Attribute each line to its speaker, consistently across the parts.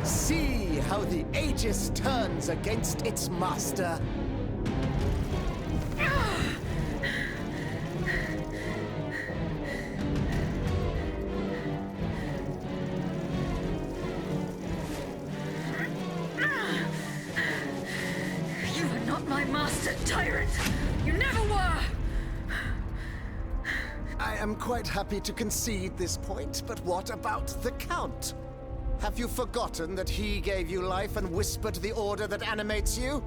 Speaker 1: See how the Aegis turns against its master.
Speaker 2: You are not my master, tyrant! You never were!
Speaker 1: I am quite happy to concede this point, but what about the Count? Have you forgotten that he gave you life and whispered the order that animates you?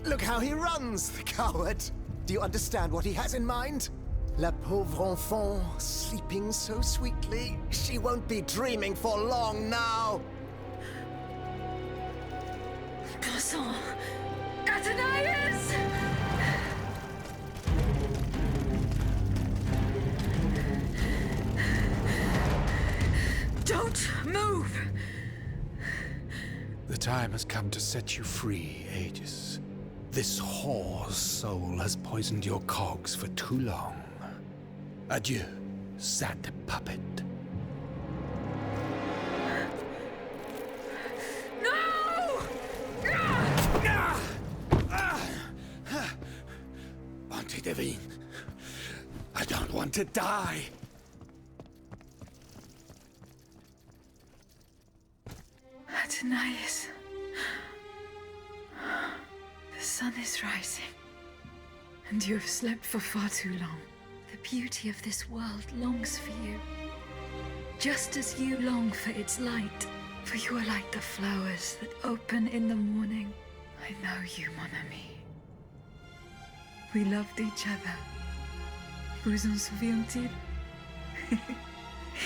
Speaker 1: Look how he runs, the coward! Do you understand what he has in mind? La pauvre enfant, sleeping so sweetly, she won't be dreaming for long now!
Speaker 2: Garçon! Athenais! Don't move!
Speaker 3: The time has come to set you free, Aegis. This whore's soul has poisoned your cogs for too long. Adieu, sad puppet.
Speaker 2: No!
Speaker 3: Bonté Divine, I don't want to die.
Speaker 2: Athenais. The sun is rising, and you have slept for far too long. The beauty of this world longs for you, just as you long for its light. For you are like the flowers that open in the morning. I know you, mon ami. We loved each other. Vous en souvient-il?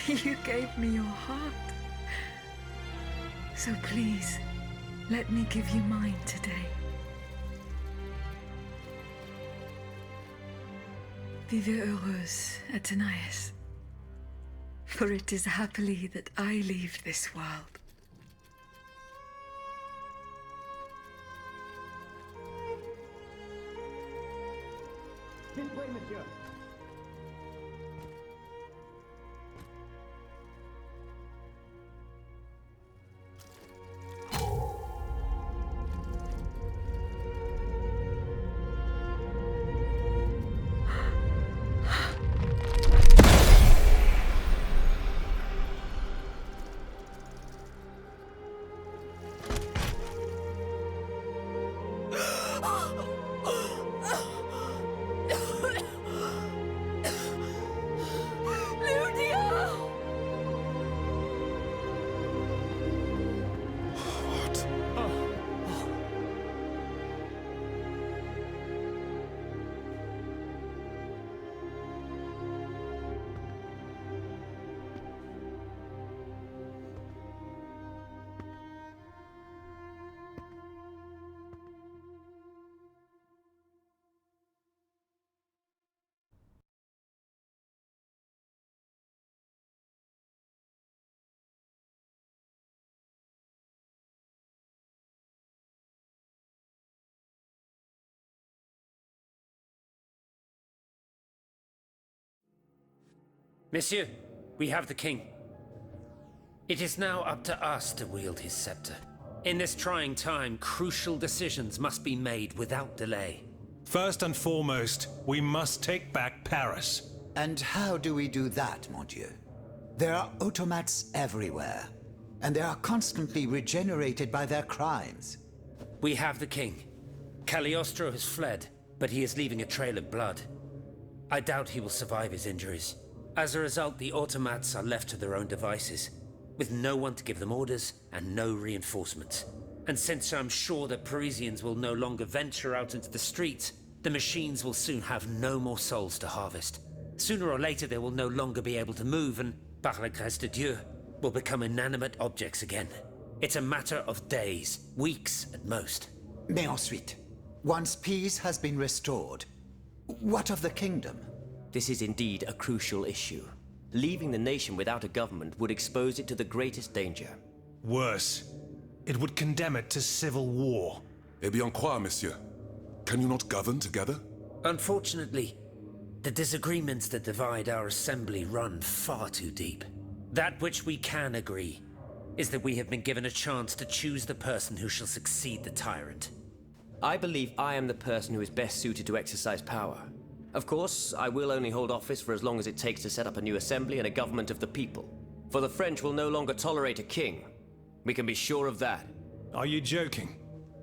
Speaker 2: You gave me your heart. So please, let me give you mine today. Vivez heureuse, Athenais. For it is happily that I leave this world.
Speaker 1: Monsieur.
Speaker 4: Monsieur, we have the king. It is now up to us to wield his scepter. In this trying time, crucial decisions must be made without delay.
Speaker 5: First and foremost, we must take back Paris.
Speaker 6: And how do we do that, mon Dieu? There are automats everywhere, and they are constantly regenerated by their crimes.
Speaker 4: We have the king. Cagliostro has fled, but he is leaving a trail of blood. I doubt he will survive his injuries. As a result, the automats are left to their own devices, with no one to give them orders and no reinforcements. And since I'm sure that Parisians will no longer venture out into the streets, the machines will soon have no more souls to harvest. Sooner or later they will no longer be able to move and, par la grâce de Dieu, will become inanimate objects again. It's a matter of days, weeks at most.
Speaker 6: Mais ensuite, once peace has been restored, what of the kingdom?
Speaker 7: This is indeed a crucial issue. Leaving the nation without a government would expose it to the greatest danger.
Speaker 5: Worse, it would condemn it to civil war.
Speaker 8: Eh bien quoi, monsieur? Can you not govern together?
Speaker 4: Unfortunately, the disagreements that divide our assembly run far too deep. That which we can agree, is that we have been given a chance to choose the person who shall succeed the tyrant.
Speaker 7: I believe I am the person who is best suited to exercise power. Of course, I will only hold office for as long as it takes to set up a new assembly and a government of the people. For the French will no longer tolerate a king. We can be sure of that.
Speaker 5: Are you joking?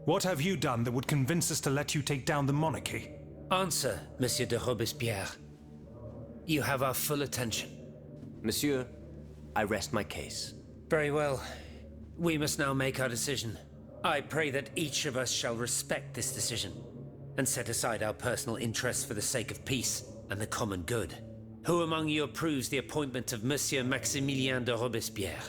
Speaker 5: What have you done that would convince us to let you take down the monarchy?
Speaker 4: Answer, Monsieur de Robespierre. You have our full attention.
Speaker 7: Monsieur, I rest my case.
Speaker 4: Very well. We must now make our decision. I pray that each of us shall respect this decision and set aside our personal interests for the sake of peace and the common good. Who among you approves the appointment of Monsieur Maximilien de Robespierre?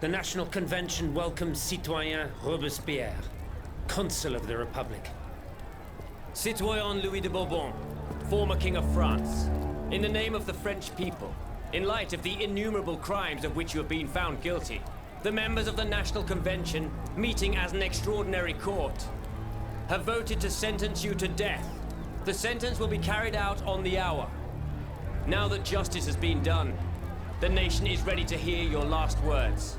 Speaker 4: The National Convention welcomes Citoyen Robespierre, Consul of the Republic.
Speaker 7: Citoyen Louis de Bourbon, former King of France. In the name of the French people, in light of the innumerable crimes of which you have been found guilty, the members of the National Convention, meeting as an extraordinary court, have voted to sentence you to death. The sentence will be carried out on the hour. Now that justice has been done, the nation is ready to hear your last words.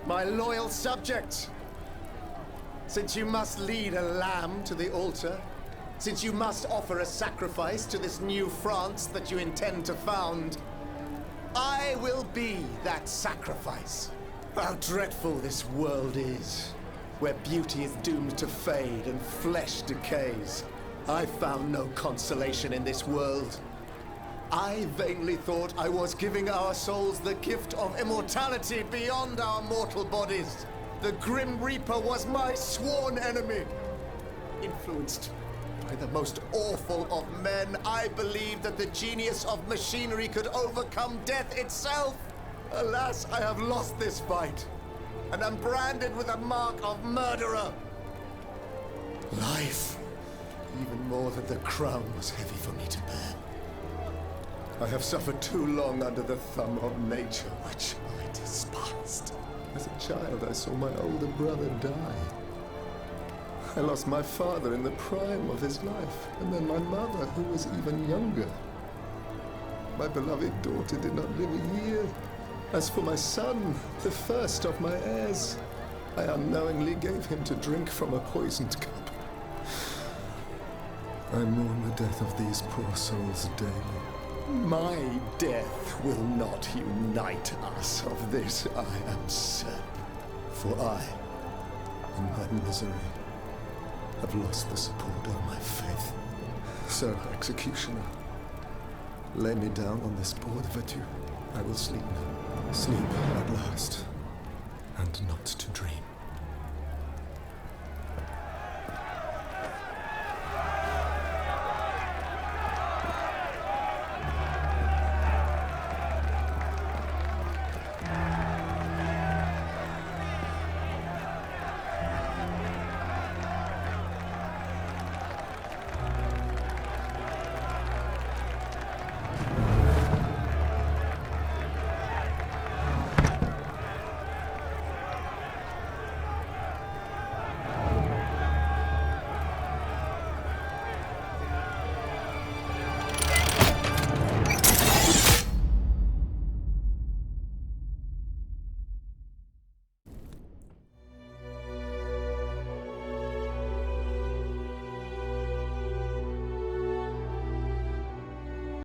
Speaker 1: My loyal subjects, since you must lead a lamb to the altar, since you must offer a sacrifice to this new France that you intend to found, I will be that sacrifice. How dreadful this world is, where beauty is doomed to fade and flesh decays. I found no consolation in this world. I vainly thought I was giving our souls the gift of immortality beyond our mortal bodies. The Grim Reaper was my sworn enemy. Influenced by the most awful of men, I believed that the genius of machinery could overcome death itself. Alas, I have lost this fight, and am branded with the mark of murderer. Life, even more than the crown, was heavy for me to bear. I have suffered too long under the thumb of nature, which I despised. As a child, I saw my older brother die. I lost my father in the prime of his life, and then my mother, who was even younger. My beloved daughter did not live a year. As for my son, the first of my heirs, I unknowingly gave him to drink from a poisoned cup. I mourn the death of these poor souls daily. My death will not unite us, of this I am certain. For I, in my misery, have lost the support of my faith. So, executioner, lay me down on this board of adieu. I will sleep now. Sleep at last, and not to dream.